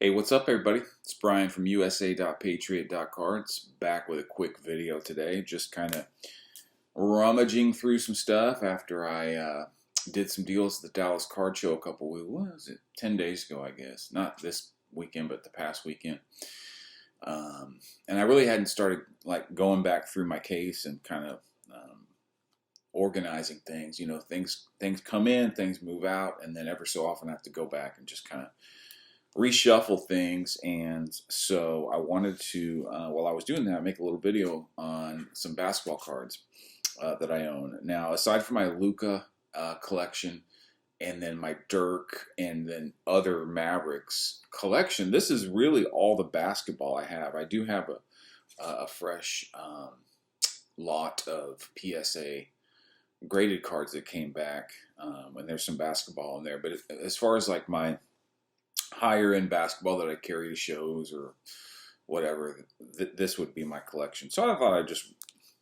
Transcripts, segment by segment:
Hey, what's up, everybody? It's Brian from USA.Patriot.Cards back with a quick video today. Just kind of rummaging through some stuff after I did some deals at the Dallas Card Show a couple weeks, what was it, 10 days ago, I guess. Not this weekend, but the past weekend. And I really hadn't started like going back through my case and kind of organizing things. You know, things come in, things move out, and then ever so often I have to go back and just kind of reshuffle things. And so I wanted to, while I was doing that, make a little video on some basketball cards that I own. Now, aside from my Luka collection and then my Dirk and then other Mavericks collection, this is really all the basketball I have. I do have a fresh lot of PSA graded cards that came back, and there's some basketball in there. But as far as like my higher end basketball that I carry to shows or whatever, this would be my collection. So I thought I'd just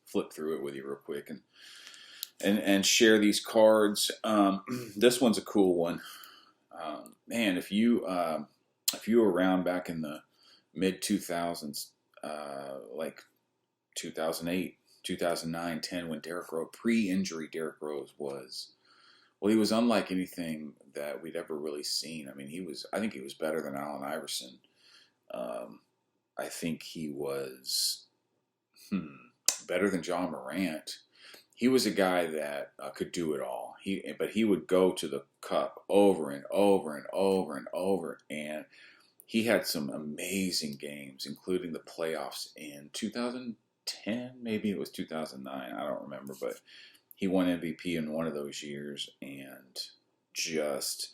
flip through it with you real quick and share these cards. This one's a cool one. Man, if you were around back in the mid 2000s, like 2008, 2009, 10, when Derrick Rose, pre-injury Derrick Rose was, well, he was unlike anything that we'd ever really seen. I mean, I think he was better than Allen Iverson. I think he was better than John Morant. He was a guy that could do it all. But he would go to the cup over and over and over and over. And he had some amazing games, including the playoffs in 2010, maybe it was 2009. I don't remember, but he won MVP in one of those years and just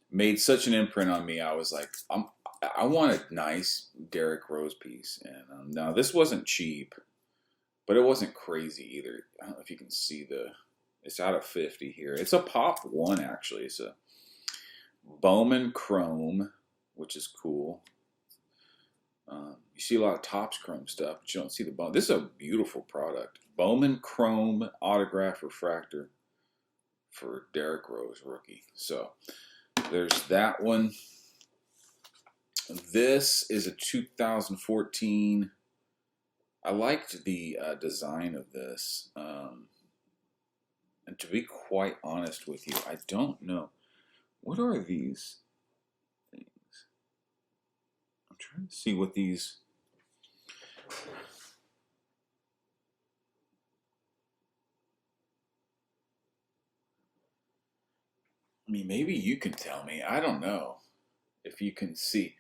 made such an imprint on me. I was like, I want a nice Derrick Rose piece. And now this wasn't cheap, but it wasn't crazy either. I don't know if you can see it's out of 50 here. It's a Pop 1, actually. It's a Bowman Chrome, which is cool. You see a lot of Topps Chrome stuff, but you don't see the Bowman. This is a beautiful product. Bowman Chrome autograph refractor for Derrick Rose, rookie. So there's that one. This is a 2014. I liked the design of this. And to be quite honest with you, I don't know. What are these things? I'm trying to see what these... I mean, maybe you can tell me. I don't know if you can see.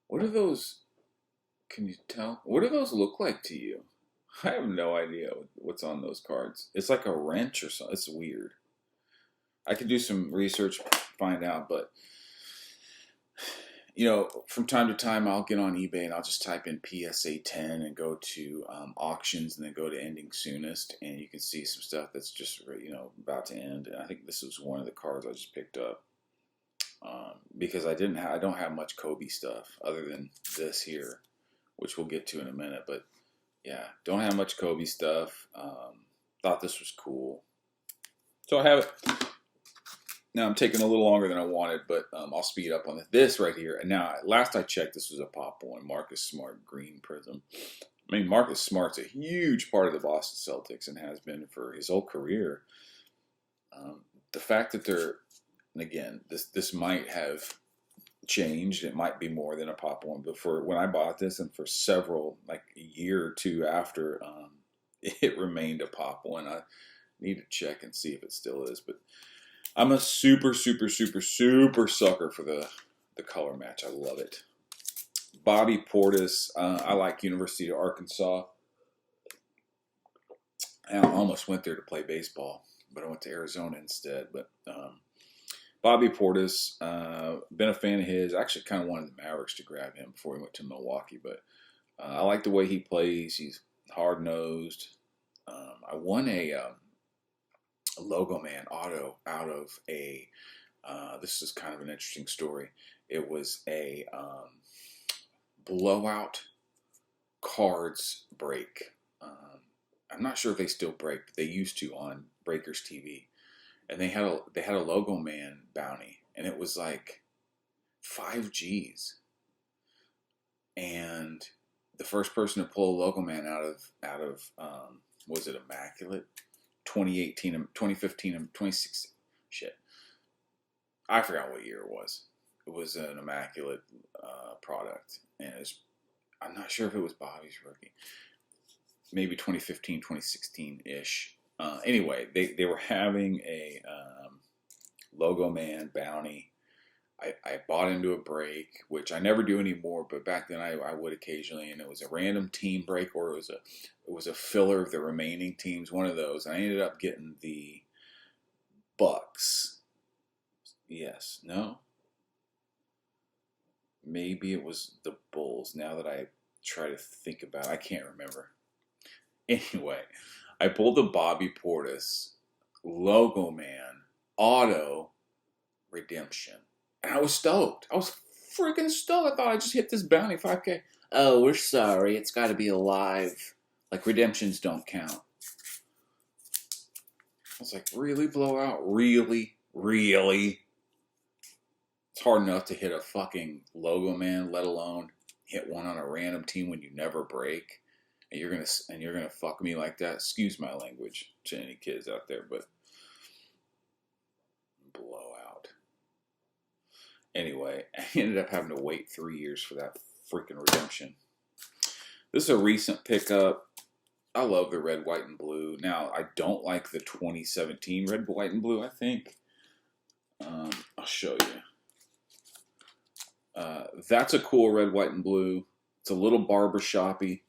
What are those? Can you tell? What do those look like to you? I have no idea what's on those cards. It's like a wrench or something. It's weird. I could do some research, find out, but you know, from time to time, I'll get on eBay and I'll just type in PSA 10 and go to auctions and then go to ending soonest, and you can see some stuff that's just, you know, about to end. And I think this was one of the cards I just picked up because I don't have much Kobe stuff other than this here, which we'll get to in a minute. But yeah, don't have much Kobe stuff. Thought this was cool, so I have it. Now, I'm taking a little longer than I wanted, but I'll speed up on this right here. And now, last I checked, this was a Pop 1, Marcus Smart Green Prism. I mean, Marcus Smart's a huge part of the Boston Celtics and has been for his whole career. The fact that and again, this might have changed. It might be more than a Pop 1, but for when I bought this and for several, like a year or two after, it remained a Pop 1. I need to check and see if it still is, but I'm a super sucker for the color match. I love it. Bobby Portis. I like University of Arkansas. I almost went there to play baseball, but I went to Arizona instead. But Bobby Portis, been a fan of his. I actually kind of wanted the Mavericks to grab him before he went to Milwaukee, but I like the way he plays. He's hard-nosed. I won a Logo Man auto out of a, this is kind of an interesting story. It was a blowout cards break. I'm not sure if they still break, but they used to on Breakers TV. And they had a Logo Man bounty, and it was like 5 G's. and the first person to pull a Logo Man out of was it Immaculate? 2018, 2015, 2016. Shit. I forgot what year it was. It was an Immaculate product. And I'm not sure if it was Bobby's rookie. Maybe 2015, 2016-ish. Anyway, they were having a Logo Man bounty. I bought into a break, which I never do anymore, but back then I would occasionally, and it was a random team break, or it was a filler of the remaining teams, one of those. And I ended up getting the Bucks. Yes, no? Maybe it was the Bulls. Now that I try to think about it, I can't remember. Anyway, I pulled the Bobby Portis Logo Man Auto Redemption. And I was stoked. I was freaking stoked. I thought I just hit this bounty 5K. Oh, we're sorry. It's got to be alive. Like, redemptions don't count. I was like, really, Blowout? Really? Really? It's hard enough to hit a fucking Logo Man, let alone hit one on a random team when you never break. And you're gonna fuck me like that. Excuse my language to any kids out there, but Blowout. Anyway, I ended up having to wait 3 years for that freaking redemption. This is a recent pickup. I love the red, white, and blue. Now, I don't like the 2017 red, white, and blue, I think. I'll show you. That's a cool red, white, and blue. It's a little barbershoppy,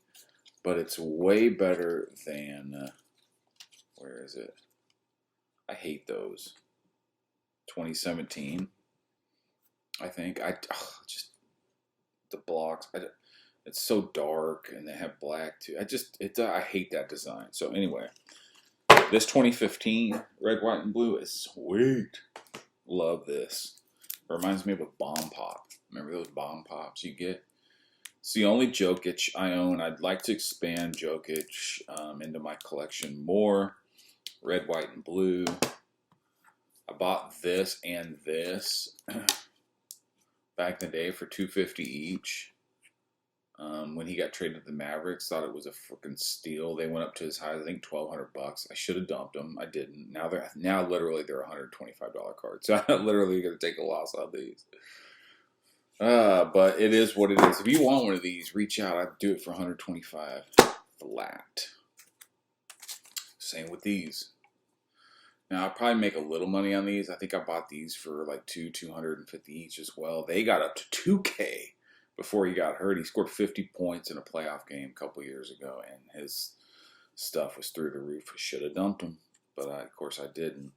but it's way better than... where is it? I hate those. 2017. I think just the blocks. It's so dark, and they have black too. I hate that design. So anyway, this 2015 red, white, and blue is sweet. Love this. It reminds me of a bomb pop. Remember those bomb pops you get? It's the only Jokic I own. I'd like to expand Jokic into my collection more. Red, white, and blue. I bought this and this back in the day for $250 each. When he got traded to the Mavericks, thought it was a freaking steal. They went up to as high as I think $1,200. I should have dumped them. I didn't. Now literally they're $125 cards. So I'm literally going to take a loss on these. But it is what it is. If you want one of these, reach out. I'd do it for $125 flat. Same with these. Now, I'll probably make a little money on these. I think I bought these for like $250 each as well. They got up to $2K before he got hurt. He scored 50 points in a playoff game a couple years ago, and his stuff was through the roof. I should have dumped him, but of course I didn't.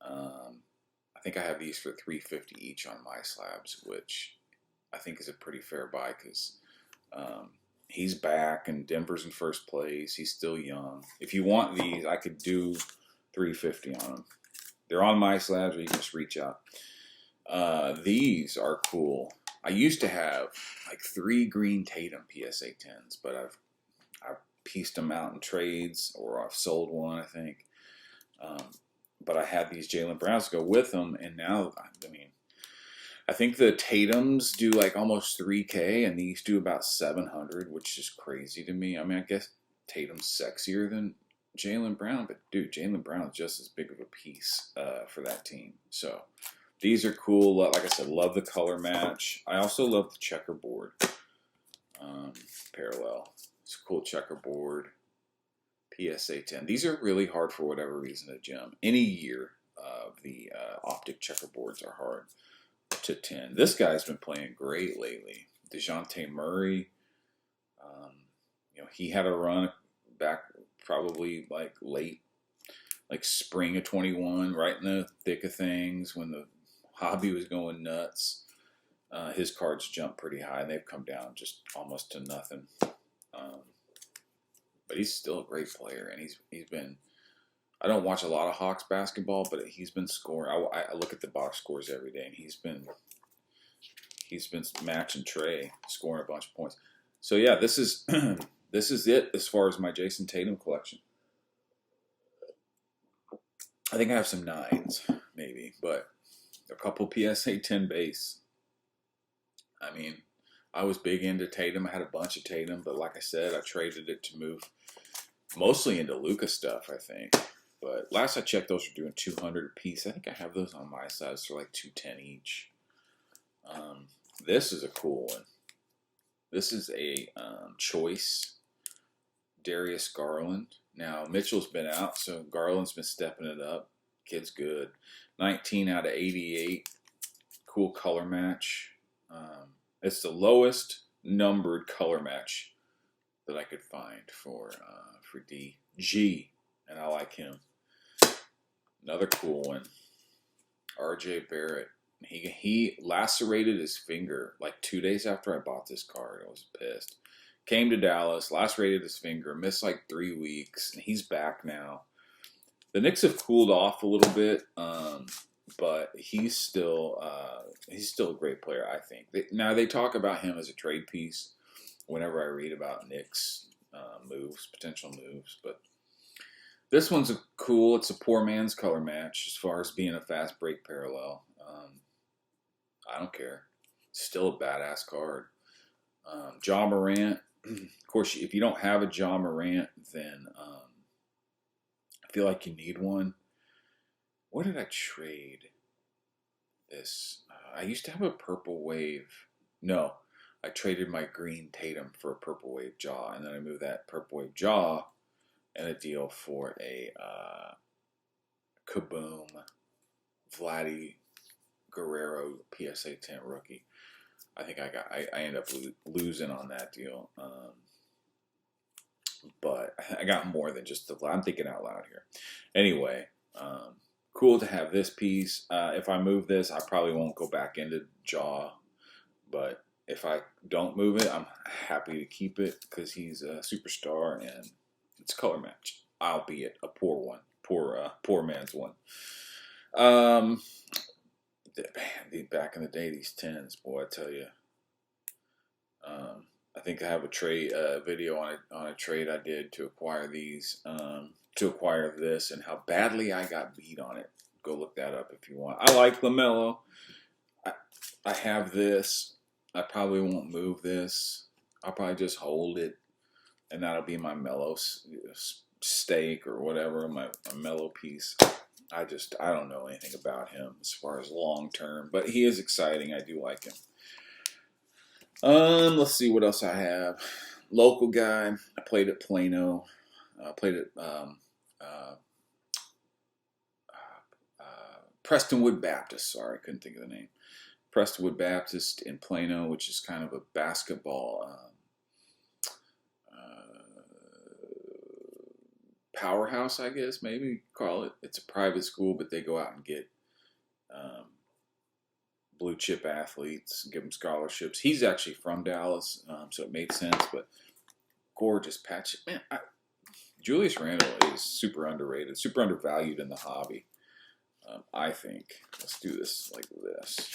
I think I have these for $350 each on my slabs, which I think is a pretty fair buy because he's back and Denver's in first place. He's still young. If you want these, I could do $350 on them. They're on my slabs, or you can just reach out. These are cool. I used to have like 3 green Tatum PSA 10s, but I've pieced them out in trades, or I've sold one, I think. But I had these Jaylen Browns to go with them, and now, I mean, I think the Tatums do like almost $3K, and these do about $700, which is crazy to me. I mean, I guess Tatum's sexier than Jaylen Brown, but dude, Jaylen Brown's just as big of a piece for that team. So these are cool. Like I said, love the color match. I also love the checkerboard parallel. It's a cool checkerboard. PSA 10. These are really hard for whatever reason at gym. Any year of the optic checkerboards are hard to 10. This guy's been playing great lately. DeJounte Murray. He had a run back probably like late, like spring of 21, right in the thick of things when the hobby was going nuts. His cards jumped pretty high, and they've come down just almost to nothing. But he's still a great player, and he's been. I don't watch a lot of Hawks basketball, but he's been scoring. I look at the box scores every day, and he's been matching Trey, scoring a bunch of points. So yeah, this is this is it as far as my Jason Tatum collection. I think I have some 9s, maybe, but a couple PSA 10 base. I mean, I was big into Tatum. I had a bunch of Tatum, but like I said, I traded it to move mostly into Luka stuff, I think. But last I checked, those are doing 200 a piece. I think I have those on my side, so like 210 each. This is a cool one. This is a choice Darius Garland. Now, Mitchell's been out, so Garland's been stepping it up. Kid's good. 19 out of 88. Cool color match. It's the lowest numbered color match that I could find for DG, and I like him. Another cool one. RJ Barrett. He lacerated his finger like 2 days after I bought this card. I was pissed. Came to Dallas, lacerated his finger, missed like 3 weeks, and he's back now. The Knicks have cooled off a little bit, but he's still a great player, I think. Now they talk about him as a trade piece whenever I read about Knicks potential moves, but this one's cool. It's a poor man's color match as far as being a fast break parallel. I don't care. Still a badass card. Ja Morant. Of course, if you don't have a Ja Morant, then I feel like you need one. What did I trade this? I used to have a purple wave. No, I traded my green Tatum for a purple wave Ja, and then I moved that purple wave Ja and a deal for a Kaboom Vladdy Guerrero PSA 10 rookie. I think I ended up losing on that deal. But I got more than just I'm thinking out loud here. Anyway, cool to have this piece. If I move this, I probably won't go back into Ja. But if I don't move it, I'm happy to keep it because he's a superstar and it's color match, albeit a poor one. Poor man's one. Man, back in the day, these 10s, boy, I tell you. I think I have a trade video on a trade I did to acquire these, to acquire this, and how badly I got beat on it. Go look that up if you want. I like LaMelo. I have this. I probably won't move this. I'll probably just hold it, and that'll be my Melo steak or whatever, my Melo piece. I don't know anything about him as far as long term, but he is exciting. I do like him. Let's see what else I have. Local guy. I played at Plano. Played at Prestonwood Baptist. Sorry, I couldn't think of the name. Prestonwood Baptist in Plano, which is kind of a basketball powerhouse, I guess, maybe call it. It's a private school, but they go out and get blue chip athletes, give them scholarships. He's actually from Dallas, so it made sense, but gorgeous patch. Man, Julius Randle is super underrated, super undervalued in the hobby, I think. Let's do this like this.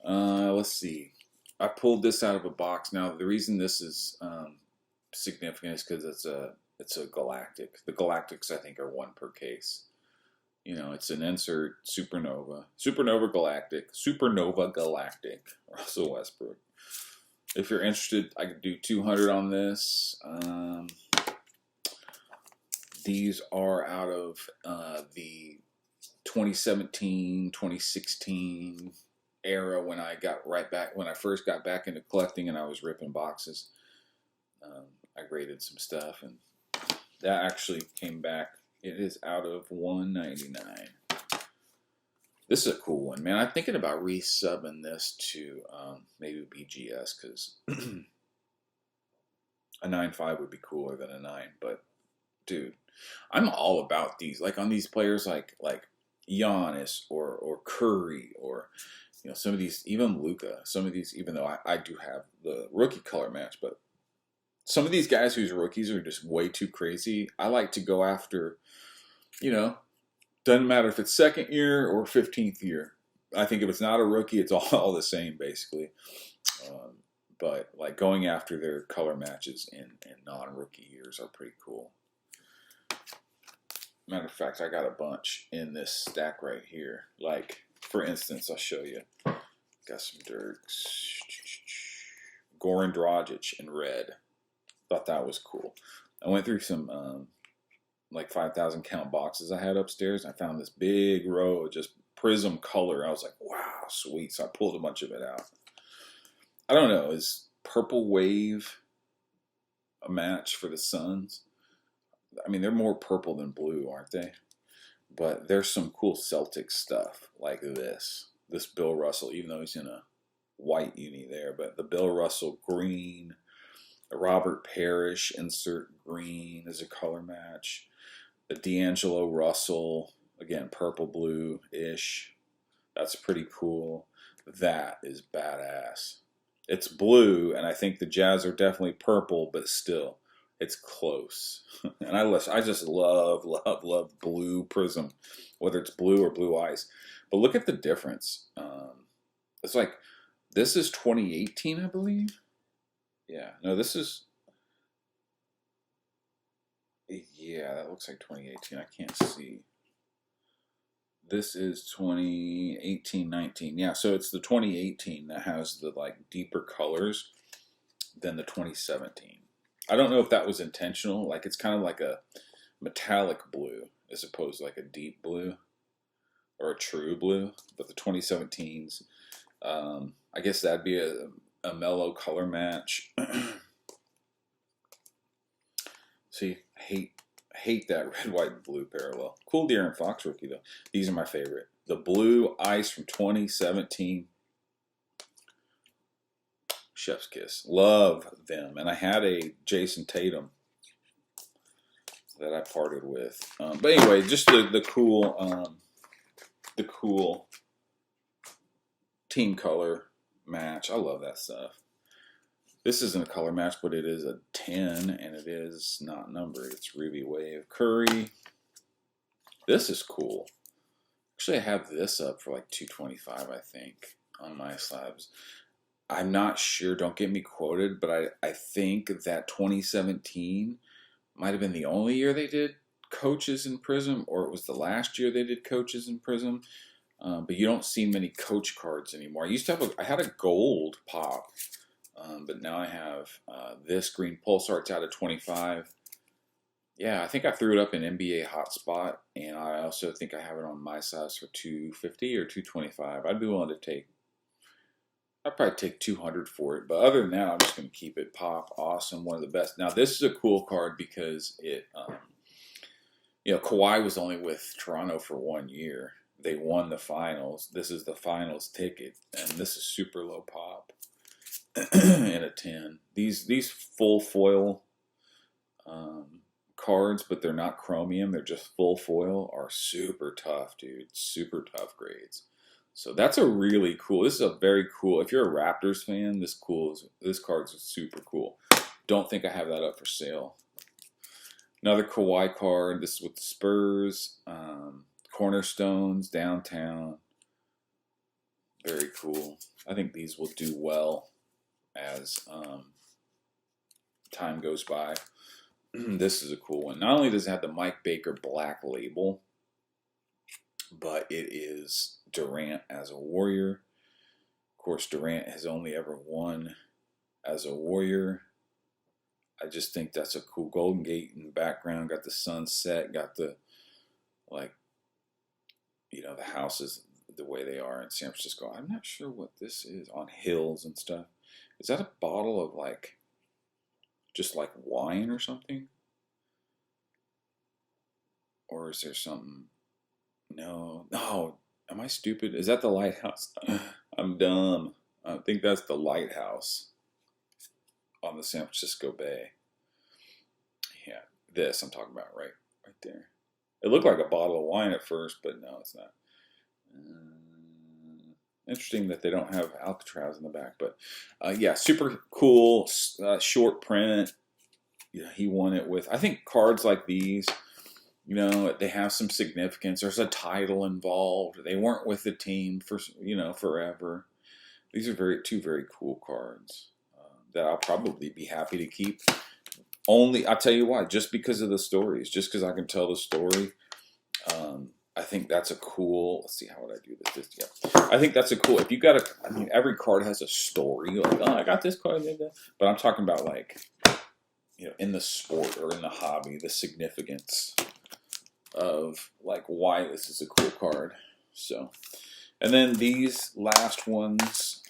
Let's see. I pulled this out of a box. Now, the reason this is significant is because it's a galactic. The galactics, I think, are one per case. You know, it's an insert supernova galactic, Russell Westbrook. If you're interested, I could do 200 on this. These are out of the 2017, 2016 era when I first got back into collecting and I was ripping boxes. I graded some stuff and that actually came back. It is out of $199. This is a cool one, man. I'm thinking about resubbing this to maybe BGS because a 9.5 would be cooler than a 9. But dude, I'm all about these. Like on these players, like Giannis or Curry or some of these, even Luka. Some of these, even though I do have the rookie color match, but some of these guys whose rookies are just way too crazy. I like to go after, doesn't matter if it's second year or 15th year. I think if it's not a rookie, it's all the same, basically. But like going after their color matches in non-rookie years are pretty cool. Matter of fact, I got a bunch in this stack right here. Like, for instance, I'll show you. Got some Dirks. Goran Dragic in red. Thought that was cool. I went through some like 5,000 count boxes I had upstairs. I found this big row of just Prism color. I was like, wow, sweet. So I pulled a bunch of it out. I don't know. Is Purple Wave a match for the Suns? I mean, they're more purple than blue, aren't they? But there's some cool Celtic stuff like this. This Bill Russell, even though he's in a white uni there, but the Bill Russell green, Robert Parrish insert green as a color match. The D'Angelo Russell, again, purple blue-ish. That's pretty cool. That is badass. It's blue, and I think the Jazz are definitely purple, but still, it's close. And I just love blue Prism, whether it's blue or blue ice. But look at the difference. It's like, this is 2018, I believe. Yeah, no, this is... Yeah, that looks like 2018. I can't see. This is 2018-19. Yeah, so it's the 2018 that has the like deeper colors than the 2017. I don't know if that was intentional. Like, it's kind of like a metallic blue as opposed to like a deep blue or a true blue. But the 2017s, I guess that'd be a mellow color match. See, hate that red, white, and blue parallel. Cool De'Aaron Fox rookie, though. These are my favorite. The blue ice from 2017. Chef's kiss. Love them. And I had a Jason Tatum that I parted with. But anyway, just the cool team color match. I love that stuff. This isn't a color match, but it is a 10, and it is not numbered. It's Ruby Wave. Curry. This is cool. Actually, I have this up for like $225, I think, on my slabs. I'm not sure. Don't get me quoted, but I think that 2017 might have been the only year they did coaches in Prism, or it was the last year they did coaches in Prism. But you don't see many coach cards anymore. I used to have I had a gold pop. But now I have this green Pulsar. It's out of 25. Yeah, I think I threw it up in NBA Hotspot, and I also think I have it on my size for $250 or $225. I'd be willing to take. I'd probably take $200 for it. But other than that, I'm just going to keep it. Pop, awesome, one of the best. Now this is a cool card because it, Kawhi was only with Toronto for 1 year. They won the finals. This is the finals ticket, and this is super low pop. And a 10. These full foil cards, but they're not chromium. They're just full foil. Are super tough, dude. Super tough grades. So that's a really cool. This is a very cool. If you're a Raptors fan, this card's super cool. Don't think I have that up for sale. Another Kawhi card. This is with the Spurs. Cornerstones downtown. Very cool. I think these will do well as time goes by. This is a cool one. Not only does it have the Mike Baker black label, but it is Durant as a Warrior. Of course, Durant has only ever won as a Warrior. I just think that's a cool Golden Gate in the background. Got the sunset, got the, the houses the way they are in San Francisco. I'm not sure what this is on hills and stuff. Is that a bottle of just wine or something? Or is there something? No. Am I stupid? Is that the lighthouse? I'm dumb. I think that's the lighthouse on the San Francisco Bay. Yeah, this I'm talking about right there. It looked like a bottle of wine at first, but no, it's not. Interesting that they don't have Alcatraz in the back, but yeah, super cool short print. Yeah, he won it with. I think cards like these, they have some significance. There's a title involved. They weren't with the team for forever. These are two very cool cards that I'll probably be happy to keep. Only I'll tell you why, just because of the stories, just because I can tell the story. I think that's a cool. Let's see, how would I do this? Yeah, I think that's a cool. If you got a, I mean, every card has a story. Like, oh, I got this card, but I'm talking about like, in the sport or in the hobby, the significance of like why this is a cool card. So, and then these last ones,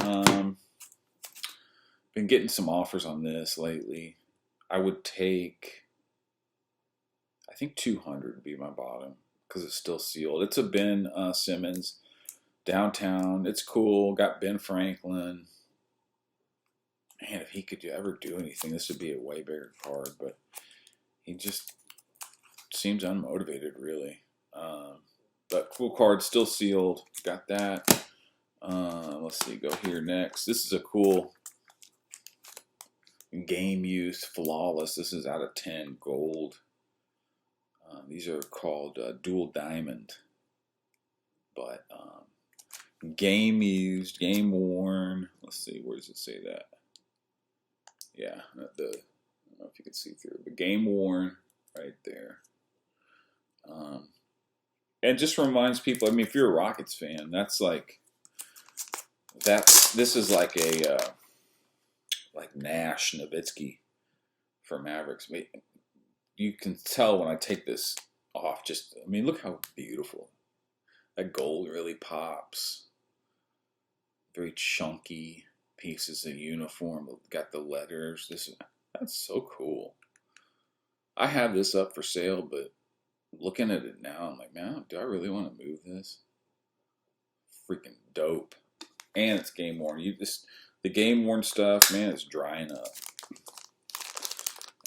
been getting some offers on this lately. I would take, I think 200 would be my bottom because it's still sealed. It's a Ben Simmons downtown. It's cool. Got Ben Franklin. Man, if he could ever do anything, this would be a way bigger card. But he just seems unmotivated, really. But cool card, still sealed. Got that. Let's see, go here next. This is a cool game use flawless. This is out of 10 gold. These are called dual diamond. But game used, game worn. Let's see, where does it say that? Yeah, I don't know if you can see through, but game worn right there. And just reminds people, I mean, if you're a Rockets fan, this is like a like Nash Nowitzki for Mavericks. You can tell when I take this off, I mean, look how beautiful. That gold really pops. Very chunky pieces of uniform. Got the letters. That's so cool. I have this up for sale, but looking at it now, I'm like, man, do I really want to move this? Freaking dope. And it's game worn. The game worn stuff, man, it's drying up.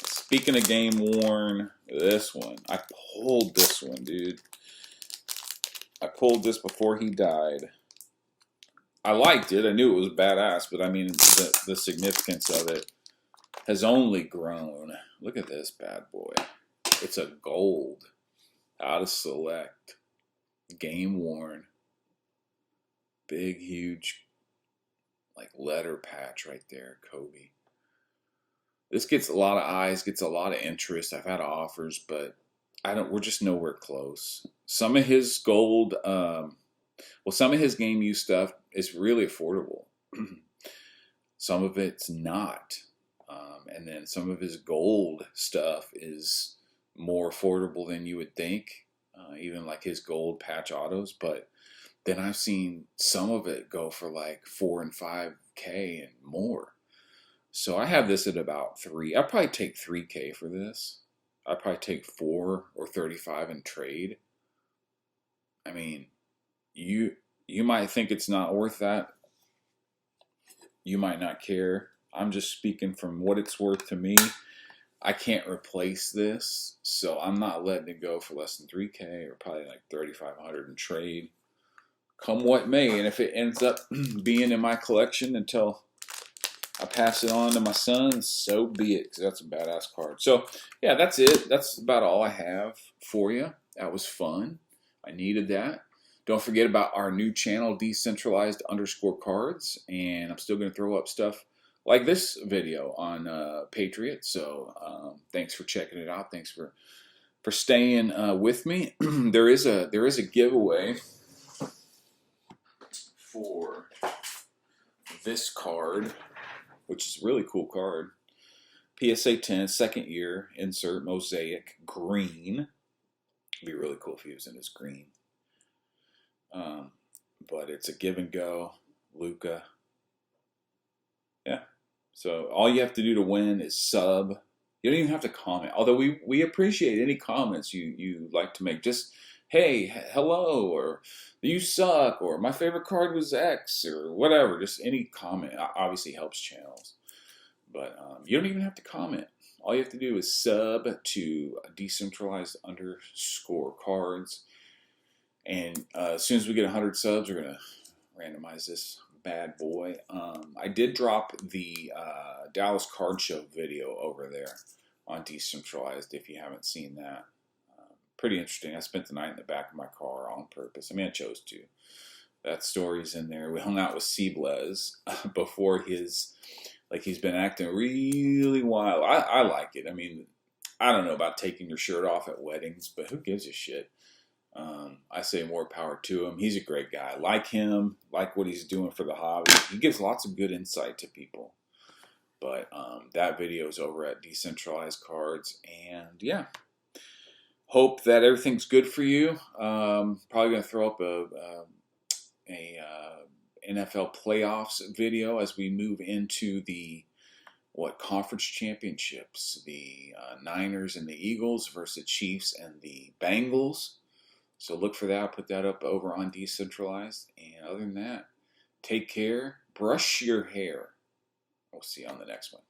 Speaking of game worn, this one. I pulled this one, dude. I pulled this before he died. I liked it. I knew it was badass, but I mean, the significance of it has only grown. Look at this bad boy. It's a gold. Out of select. Game worn. Big, huge, like letter patch right there. Kobe. This gets a lot of eyes, gets a lot of interest. I've had offers, but we're just nowhere close. Some of his gold, some of his game use stuff is really affordable. Some of it's not. And then some of his gold stuff is more affordable than you would think, even like his gold patch autos. But then I've seen some of it go for like 4 and 5K and more. So I have this at about 3. I'll probably take 3K for this. I'd probably take 4 or 35 in trade. I mean, you might think it's not worth that. You might not care. I'm just speaking from what it's worth to me. I can't replace this, so I'm not letting it go for less than 3K or probably like 3,500 in trade. Come what may, and if it ends up being in my collection until I pass it on to my son, so be it, because that's a badass card. So, yeah, that's it. That's about all I have for you. That was fun. I needed that. Don't forget about our new channel, Decentralized_Cards, and I'm still going to throw up stuff like this video on Patriot. So thanks for checking it out. Thanks for staying with me. There is a giveaway for this card, which is a really cool card. PSA 10, second year, insert mosaic, green. It'd be really cool if he was in his green. But it's a give and go. Luka. Yeah. So all you have to do to win is sub. You don't even have to comment. Although we appreciate any comments you like to make. Just, hey, hello, or you suck, or my favorite card was X, or whatever. Just any comment obviously helps channels. But you don't even have to comment. All you have to do is sub to Decentralized_Cards. And as soon as we get 100 subs, we're going to randomize this bad boy. I did drop the Dallas Card Show video over there on Decentralized, if you haven't seen that. Pretty interesting. I spent the night in the back of my car on purpose. I mean, I chose to. That story's in there. We hung out with Seablez before he's been acting really wild. I like it. I mean, I don't know about taking your shirt off at weddings, but who gives a shit? I say more power to him. He's a great guy. I like him, like what he's doing for the hobby. He gives lots of good insight to people. But that video is over at Decentralized Cards. And yeah, hope that everything's good for you. Probably going to throw up a NFL playoffs video as we move into the conference championships, the Niners and the Eagles versus the Chiefs and the Bengals. So look for that. I'll put that up over on Decentralized. And other than that, take care. Brush your hair. We'll see you on the next one.